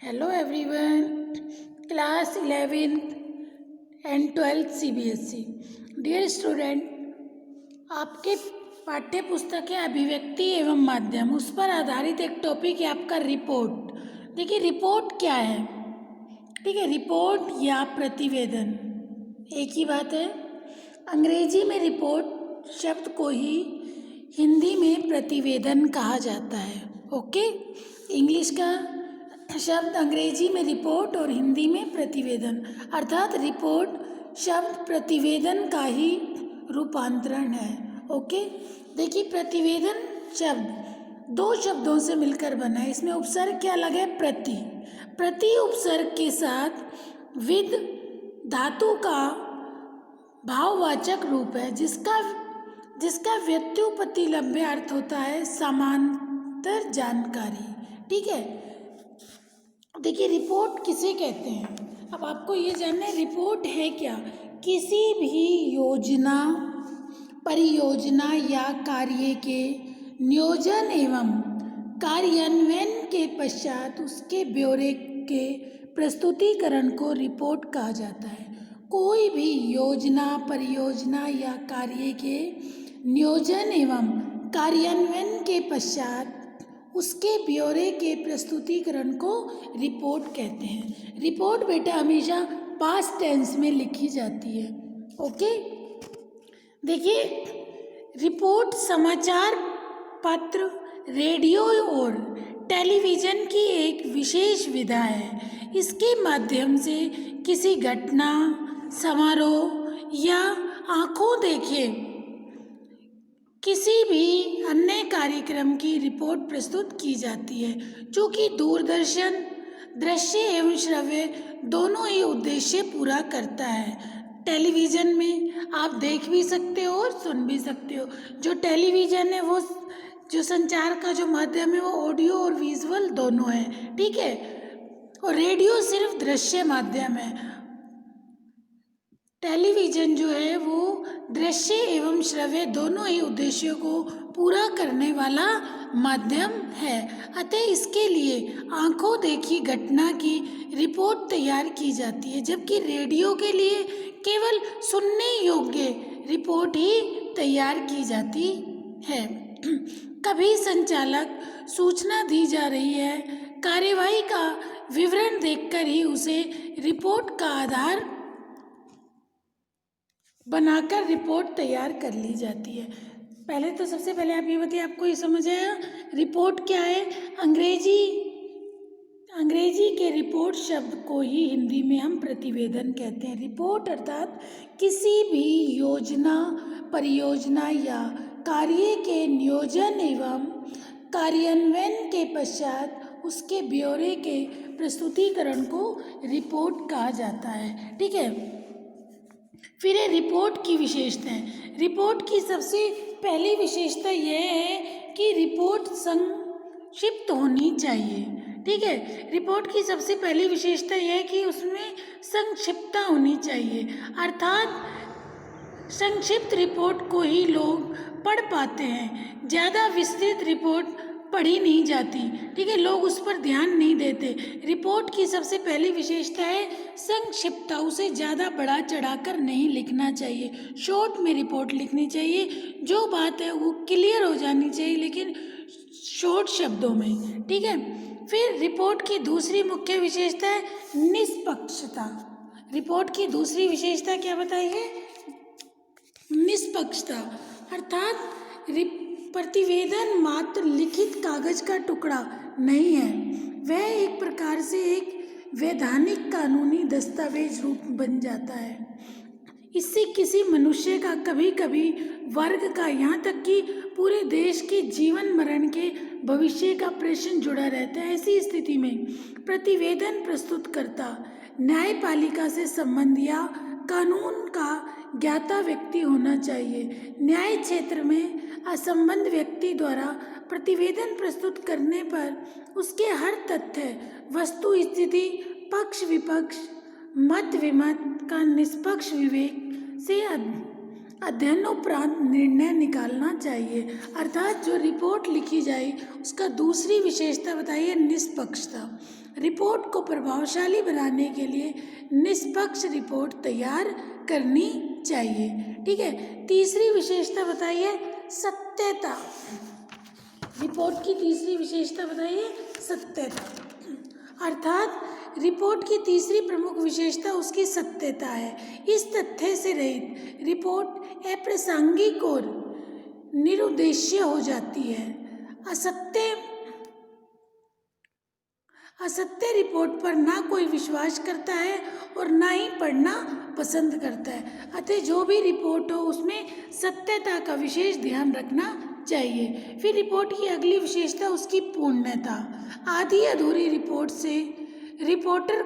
Hello everyone, class 11th and 12th CBSE। Dear student, आपके पाठ्य पुस्तक है अभिव्यक्ति एवं माध्यम, उस पर आधारित एक टॉपिक है आपका रिपोर्ट। देखिए रिपोर्ट क्या है, ठीक है। रिपोर्ट या प्रतिवेदन एक ही बात है। अंग्रेजी में रिपोर्ट शब्द को ही हिंदी में प्रतिवेदन कहा जाता है। ओके, इंग्लिश का शब्द अंग्रेजी में रिपोर्ट और हिंदी में प्रतिवेदन, अर्थात रिपोर्ट शब्द प्रतिवेदन का ही रूपांतरण है। ओके, देखिए प्रतिवेदन शब्द दो शब्दों से मिलकर बना है। इसमें उपसर्ग क्या लगा है? प्रति। प्रति उपसर्ग के साथ विद धातु का भाववाचक रूप है, जिसका व्युत्पत्ति लंबे अर्थ होता है समांतर जानकारी। ठीक है, देखिए रिपोर्ट किसे कहते हैं, अब आपको ये जानना है रिपोर्ट है क्या। किसी भी योजना, परियोजना या कार्य के नियोजन एवं कार्यान्वयन के पश्चात उसके ब्यौरे के प्रस्तुतिकरण को रिपोर्ट कहा जाता है। कोई भी योजना, परियोजना या कार्य के नियोजन एवं कार्यान्वयन के पश्चात उसके ब्यौरे के प्रस्तुतिकरण को रिपोर्ट कहते हैं। रिपोर्ट बेटा हमेशा पास्ट टेंस में लिखी जाती है। ओके, देखिए रिपोर्ट समाचार पत्र, रेडियो और टेलीविज़न की एक विशेष विधा है। इसके माध्यम से किसी घटना, समारोह या आंखों देखे किसी भी अन्य कार्यक्रम की रिपोर्ट प्रस्तुत की जाती है, जो कि दूरदर्शन दृश्य एवं श्रव्य दोनों ही उद्देश्य पूरा करता है। टेलीविज़न में आप देख भी सकते हो और सुन भी सकते हो। जो टेलीविज़न है वो जो संचार का जो माध्यम है वो ऑडियो और विजुअल दोनों है, ठीक है। और रेडियो सिर्फ दृश्य माध्यम है। टेलीविज़न जो है वो दृश्य एवं श्रव्य दोनों ही उद्देश्यों को पूरा करने वाला माध्यम है। अतः इसके लिए आंखों देखी घटना की रिपोर्ट तैयार की जाती है, जबकि रेडियो के लिए केवल सुनने योग्य रिपोर्ट ही तैयार की जाती है। कभी संचालक सूचना दी जा रही है, कार्यवाही का विवरण देखकर ही उसे रिपोर्ट का आधार बनाकर रिपोर्ट तैयार कर ली जाती है। पहले तो सबसे पहले आप ये बताइए, आपको ये समझ आया रिपोर्ट क्या है? अंग्रेजी के रिपोर्ट शब्द को ही हिंदी में हम प्रतिवेदन कहते हैं। रिपोर्ट अर्थात किसी भी योजना, परियोजना या कार्य के नियोजन एवं कार्यान्वयन के पश्चात उसके ब्यौरे के प्रस्तुतिकरण को रिपोर्ट कहा जाता है। ठीक है, फिर है रिपोर्ट की विशेषताएं। रिपोर्ट की सबसे पहली विशेषता यह है कि रिपोर्ट संक्षिप्त होनी चाहिए। ठीक है, रिपोर्ट की सबसे पहली विशेषता यह है कि उसमें संक्षिप्तता होनी चाहिए, अर्थात संक्षिप्त रिपोर्ट को ही लोग पढ़ पाते हैं। ज़्यादा विस्तृत रिपोर्ट पढ़ी नहीं जाती, ठीक है, लोग उस पर ध्यान नहीं देते। रिपोर्ट की सबसे पहली विशेषता है संक्षिप्तता, उसे ज़्यादा बढ़ा चढ़ाकर नहीं लिखना चाहिए। शॉर्ट में रिपोर्ट लिखनी चाहिए, जो बात है वो क्लियर हो जानी चाहिए, लेकिन शॉर्ट शब्दों में। ठीक है, फिर रिपोर्ट की दूसरी मुख्य विशेषता है निष्पक्षता। रिपोर्ट की दूसरी विशेषता क्या बताइए? निष्पक्षता, अर्थात प्रतिवेदन मात्र लिखित कागज का टुकड़ा नहीं है, वह एक प्रकार से एक वैधानिक कानूनी दस्तावेज रूप बन जाता है। इससे किसी मनुष्य का, कभी कभी वर्ग का, यहाँ तक कि पूरे देश के जीवन मरण के भविष्य का प्रश्न जुड़ा रहता है। ऐसी स्थिति में प्रतिवेदन प्रस्तुतकर्ता न्यायपालिका से संबंध या कानून का ज्ञाता व्यक्ति होना चाहिए। न्याय क्षेत्र में असंबद्ध व्यक्ति द्वारा प्रतिवेदन प्रस्तुत करने पर उसके हर तथ्य, वस्तु स्थिति, पक्ष विपक्ष, मत विमत का निष्पक्ष विवेक से अध्ययन उपरांत निर्णय निकालना चाहिए। अर्थात जो रिपोर्ट लिखी जाए उसका दूसरी विशेषता बताइए निष्पक्षता। रिपोर्ट को प्रभावशाली बनाने के लिए निष्पक्ष रिपोर्ट तैयार करनी चाहिए। ठीक है, तीसरी विशेषता बताइए सत्यता। रिपोर्ट की तीसरी विशेषता बताइए सत्यता। अर्थात रिपोर्ट की तीसरी प्रमुख विशेषता उसकी सत्यता है। इस तथ्य से रहित रिपोर्ट अप्रासंगिक और निरुद्देश्य हो जाती है। असत्य रिपोर्ट पर ना कोई विश्वास करता है और ना ही पढ़ना पसंद करता है। अतः जो भी रिपोर्ट हो उसमें सत्यता का विशेष ध्यान रखना चाहिए। फिर रिपोर्ट की अगली विशेषता उसकी पूर्णता। आधी अधूरी रिपोर्ट से रिपोर्टर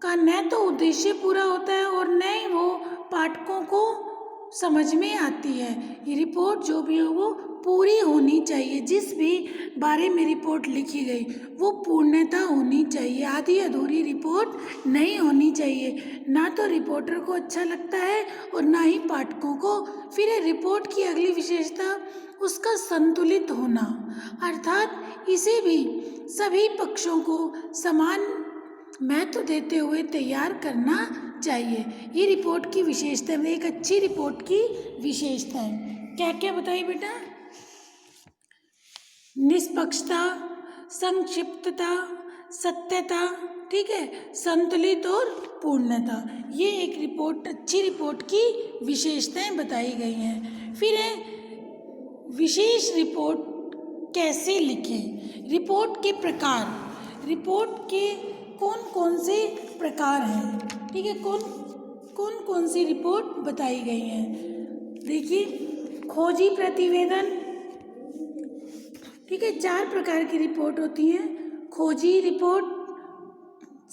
का न तो उद्देश्य पूरा होता है और न ही वो पाठकों को समझ में आती है। ये रिपोर्ट जो भी हो वो पूरी होनी चाहिए। जिस भी बारे में रिपोर्ट लिखी गई वो पूर्णता होनी चाहिए। आधी अधूरी रिपोर्ट नहीं होनी चाहिए। ना तो रिपोर्टर को अच्छा लगता है और ना ही पाठकों को। फिर रिपोर्ट की अगली विशेषता उसका संतुलित होना। अर्थात इसे भी सभी पक्षों को समान महत्व देते हुए तैयार करना चाहिए। ये रिपोर्ट की विशेषता है, एक अच्छी रिपोर्ट की विशेषता है। क्या क्या बताइए बेटा? निष्पक्षता, संक्षिप्तता, सत्यता, ठीक है, संतुलित और पूर्णता। ये एक रिपोर्ट, अच्छी रिपोर्ट की विशेषताएं बताई गई हैं। फिर है विशेष रिपोर्ट कैसे लिखें। रिपोर्ट के प्रकार। रिपोर्ट के कौन कौन से प्रकार हैं, ठीक है, कौन कौन सी रिपोर्ट बताई गई हैं। देखिए, खोजी प्रतिवेदन, ठीक है, 4 प्रकार की रिपोर्ट होती हैं। खोजी रिपोर्ट,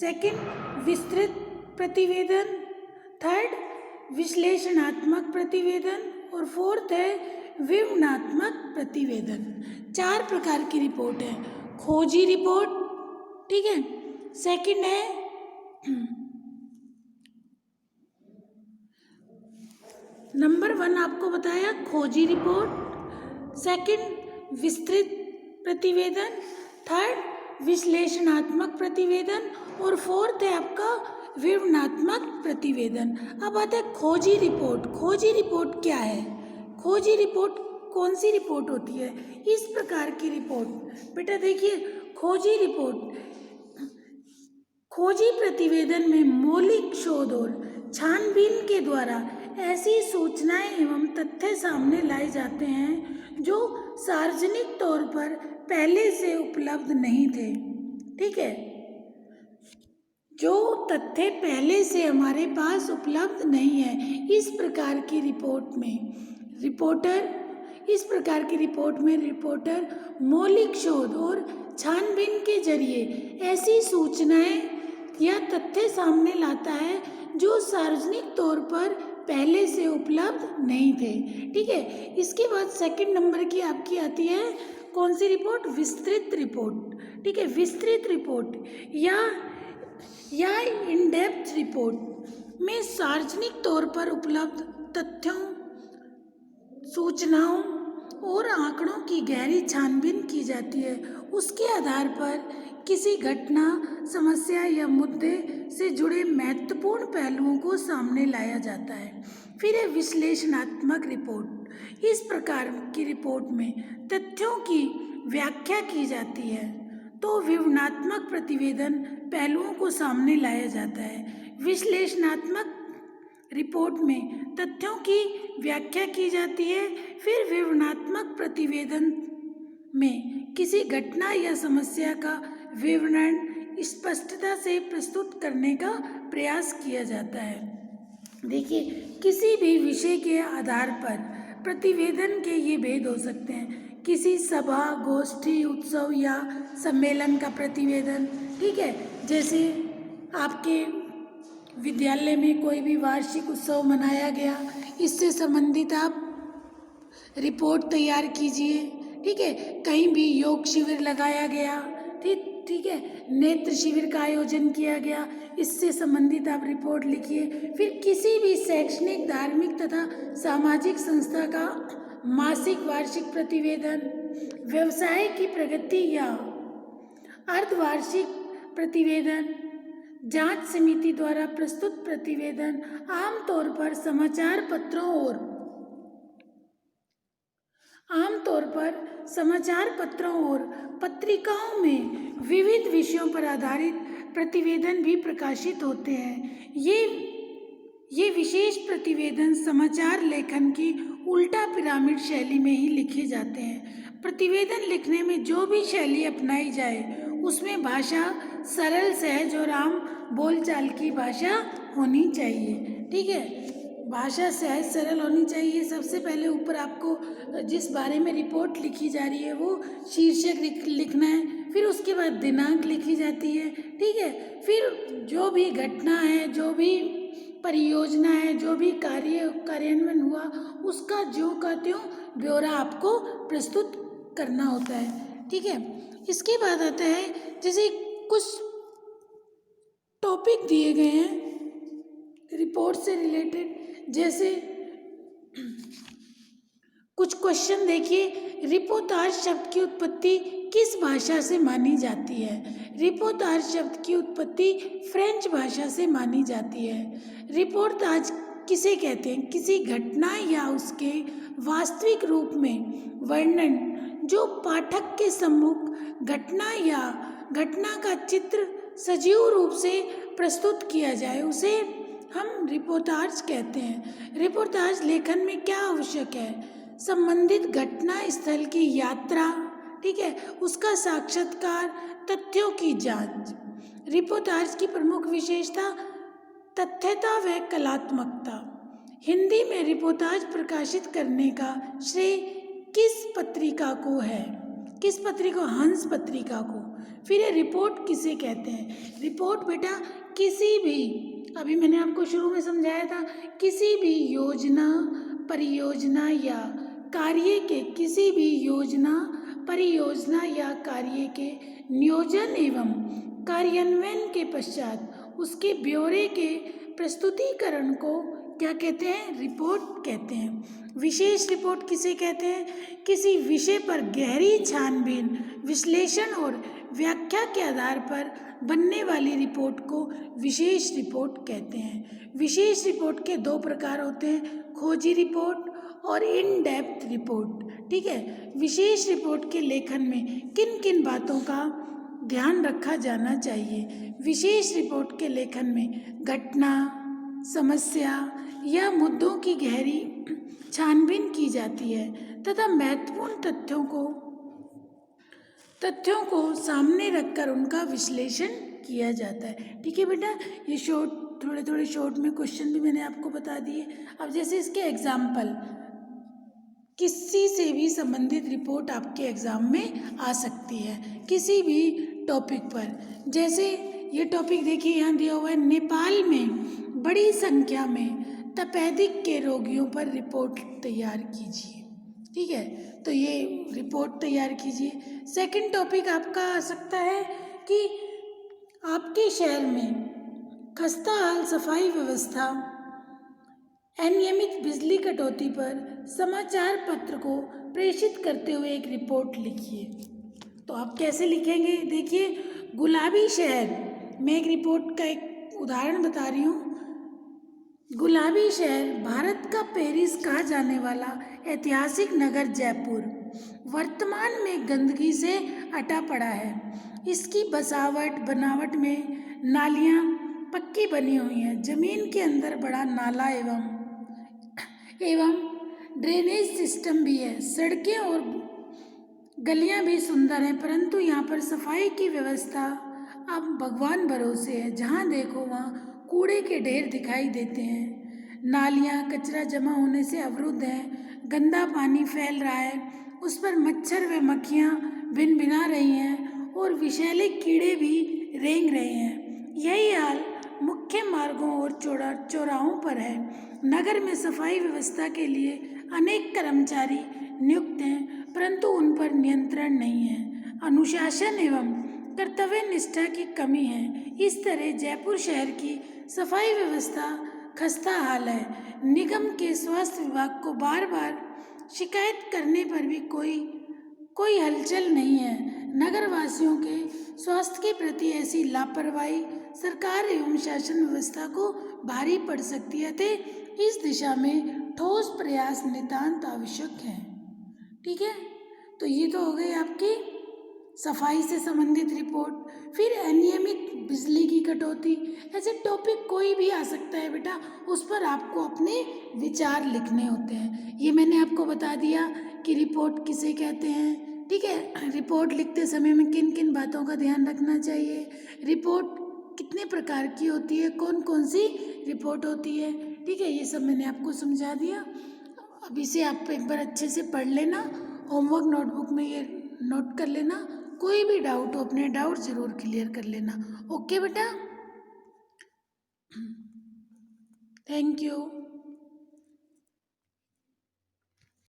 सेकंड विस्तृत प्रतिवेदन, थर्ड विश्लेषणात्मक प्रतिवेदन और फोर्थ है विवरणात्मक प्रतिवेदन। 4 प्रकार की रिपोर्ट है। खोजी रिपोर्ट, ठीक है, सेकंड है नंबर 1 आपको बताया खोजी रिपोर्ट, सेकंड विस्तृत प्रतिवेदन, थर्ड विश्लेषणात्मक प्रतिवेदन और फोर्थ है आपका विवरणात्मक प्रतिवेदन। अब आता है खोजी रिपोर्ट। खोजी रिपोर्ट क्या है? खोजी रिपोर्ट कौन सी रिपोर्ट होती है? इस प्रकार की रिपोर्ट बेटा देखिए, खोजी रिपोर्ट, खोजी प्रतिवेदन में मौलिक शोध और छानबीन के द्वारा ऐसी सूचनाएं एवं तथ्य सामने लाए जाते हैं जो सार्वजनिक तौर पर पहले से उपलब्ध नहीं थे। ठीक है, जो तथ्य पहले से हमारे पास उपलब्ध नहीं है। इस प्रकार की रिपोर्ट में रिपोर्टर मौलिक शोध और छानबीन के जरिए ऐसी सूचनाएं या तथ्य सामने लाता है जो सार्वजनिक तौर पर पहले से उपलब्ध नहीं थे। ठीक है, इसके बाद सेकंड नंबर की आपकी आती है कौन सी रिपोर्ट? विस्तृत रिपोर्ट। ठीक है, विस्तृत रिपोर्ट या इन डेप्थ रिपोर्ट में सार्वजनिक तौर पर उपलब्ध तथ्यों, सूचनाओं और आंकड़ों की गहरी छानबीन की जाती है। उसके आधार पर किसी घटना, समस्या या मुद्दे से जुड़े महत्वपूर्ण पहलुओं को सामने लाया जाता है। फिर है विश्लेषणात्मक रिपोर्ट। इस प्रकार की रिपोर्ट में तथ्यों की व्याख्या की जाती है तो विवरणात्मक प्रतिवेदन पहलुओं को सामने लाया जाता है। विश्लेषणात्मक रिपोर्ट में तथ्यों की व्याख्या की जाती है। फिर विवरणात्मक प्रतिवेदन में किसी घटना या समस्या का विवरण स्पष्टता से प्रस्तुत करने का प्रयास किया जाता है। देखिए, किसी भी विषय के आधार पर प्रतिवेदन के ये भेद हो सकते हैं। किसी सभा, गोष्ठी, उत्सव या सम्मेलन का प्रतिवेदन, ठीक है, जैसे आपके विद्यालय में कोई भी वार्षिक उत्सव मनाया गया, इससे संबंधित आप रिपोर्ट तैयार कीजिए। ठीक है, कहीं भी योग शिविर लगाया गया, ठीक है, नेत्र शिविर का आयोजन किया गया, इससे संबंधित आप रिपोर्ट लिखिए। फिर किसी भी शैक्षणिक, धार्मिक तथा सामाजिक संस्था का मासिक, वार्षिक प्रतिवेदन, व्यवसाय की प्रगति या अर्धवार्षिक प्रतिवेदन, जांच समिति द्वारा प्रस्तुत प्रतिवेदन आमतौर पर समाचार पत्रों और पत्रिकाओं में विविध विषयों पर आधारित प्रतिवेदन भी प्रकाशित होते हैं। ये विशेष प्रतिवेदन समाचार लेखन की उल्टा पिरामिड शैली में ही लिखे जाते हैं। प्रतिवेदन लिखने में जो भी शैली अपनाई जाए उसमें भाषा सरल, सहज और आम बोलचाल की भाषा होनी चाहिए। ठीक है, भाषा सहज सरल होनी चाहिए। सबसे पहले ऊपर आपको जिस बारे में रिपोर्ट लिखी जा रही है वो शीर्षक लिखना है, फिर उसके बाद दिनांक लिखी जाती है। ठीक है, फिर जो भी घटना है, जो भी परियोजना है, जो भी कार्यान्वयन हुआ उसका ज्यों का त्यों ब्यौरा आपको प्रस्तुत करना होता है। ठीक है, इसके बाद आता है जैसे कुछ टॉपिक दिए गए हैं रिपोर्ट से रिलेटेड, जैसे कुछ क्वेश्चन देखिए। रिपोर्टाज शब्द की उत्पत्ति किस भाषा से मानी जाती है? रिपोर्टाज शब्द की उत्पत्ति फ्रेंच भाषा से मानी जाती है। रिपोर्टाज किसे कहते हैं? किसी घटना या उसके वास्तविक रूप में वर्णन जो पाठक के सम्मुख घटना या घटना का चित्र सजीव रूप से प्रस्तुत किया जाए, उसे हम रिपोर्टाज कहते हैं। रिपोर्टाज लेखन में क्या आवश्यक है? संबंधित घटना स्थल की यात्रा, ठीक है, उसका साक्षात्कार, तथ्यों की जांच। रिपोर्टाज की प्रमुख विशेषता तथ्यता व कलात्मकता। हिंदी में रिपोर्टाज प्रकाशित करने का श्रेय किस पत्रिका को है? किस पत्रिका? हंस पत्रिका को। फिर ये रिपोर्ट किसे कहते हैं? रिपोर्ट बेटा किसी भी, अभी मैंने आपको शुरू में समझाया था, किसी भी योजना, परियोजना या कार्य के, किसी भी योजना, परियोजना या कार्य के नियोजन एवं कार्यान्वयन के पश्चात उसके ब्यौरे के प्रस्तुतिकरण को क्या कहते हैं? रिपोर्ट कहते हैं। विशेष रिपोर्ट किसे कहते हैं? किसी विषय पर गहरी छानबीन, विश्लेषण और व्याख्या के आधार पर बनने वाली रिपोर्ट को विशेष रिपोर्ट कहते हैं। विशेष रिपोर्ट के दो प्रकार होते हैं, खोजी रिपोर्ट और इन डेप्थ रिपोर्ट। ठीक है, विशेष रिपोर्ट के लेखन में किन किन बातों का ध्यान रखा जाना चाहिए? विशेष रिपोर्ट के लेखन में घटना, समस्या या मुद्दों की गहरी छानबीन की जाती है तथा महत्वपूर्ण तथ्यों को सामने रखकर उनका विश्लेषण किया जाता है। ठीक है बेटा, ये थोड़े शॉर्ट में क्वेश्चन भी मैंने आपको बता दिए। अब जैसे इसके एग्जाम्पल, किसी से भी संबंधित रिपोर्ट आपके एग्जाम में आ सकती है किसी भी टॉपिक पर। जैसे ये टॉपिक देखिए यहाँ दिया हुआ है, नेपाल में बड़ी संख्या में तपेदिक के रोगियों पर रिपोर्ट तैयार कीजिए। ठीक है, तो ये रिपोर्ट तैयार कीजिए। सेकंड टॉपिक आपका आ सकता है कि आपके शहर में खस्ता हाल सफाई व्यवस्था, अनियमित बिजली कटौती पर समाचार पत्र को प्रेषित करते हुए एक रिपोर्ट लिखिए। तो आप कैसे लिखेंगे? देखिए, गुलाबी शहर, मैं एक रिपोर्ट का एक उदाहरण बता रही हूँ। गुलाबी शहर भारत का पेरिस कहा जाने वाला ऐतिहासिक नगर जयपुर वर्तमान में गंदगी से अटा पड़ा है। इसकी बनावट में नालियाँ पक्की बनी हुई हैं। जमीन के अंदर बड़ा नाला एवं ड्रेनेज सिस्टम भी है। सड़कें और गलियां भी सुंदर हैं, परंतु यहाँ पर सफाई की व्यवस्था अब भगवान भरोसे है। जहाँ देखो वहाँ कूड़े के ढेर दिखाई देते हैं। नालियाँ कचरा जमा होने से अवरुद्ध हैं। गंदा पानी फैल रहा है, उस पर मच्छर व मक्खियाँ भिनभिना रही हैं और विषैले कीड़े भी रेंग रहे हैं। यही हाल मुख्य मार्गों और चौराहों पर है। नगर में सफाई व्यवस्था के लिए अनेक कर्मचारी नियुक्त हैं, परंतु उन पर नियंत्रण नहीं है। अनुशासन एवं कर्तव्य निष्ठा की कमी है। इस तरह जयपुर शहर की सफाई व्यवस्था खस्ता हाल है। निगम के स्वास्थ्य विभाग को बार बार शिकायत करने पर भी कोई हलचल नहीं है। नगर वासियों के स्वास्थ्य के प्रति ऐसी लापरवाही सरकार एवं शासन व्यवस्था को भारी पड़ सकती है, अतः इस दिशा में ठोस प्रयास नितांत आवश्यक है। ठीक है, तो ये तो हो गई आपकी सफाई से संबंधित रिपोर्ट। फिर अनियमित बिजली की कटौती, ऐसे टॉपिक कोई भी आ सकता है बेटा, उस पर आपको अपने विचार लिखने होते हैं। ये मैंने आपको बता दिया कि रिपोर्ट किसे कहते हैं। ठीक है, रिपोर्ट लिखते समय में किन किन बातों का ध्यान रखना चाहिए, रिपोर्ट कितने प्रकार की होती है, कौन कौन सी रिपोर्ट होती है। ठीक है, ये सब मैंने आपको समझा दिया। अब इसे आप एक बार अच्छे से पढ़ लेना, होमवर्क नोटबुक में ये नोट कर लेना, कोई भी डाउट हो अपने डाउट ज़रूर क्लियर कर लेना। ओके बेटा, थैंक यू।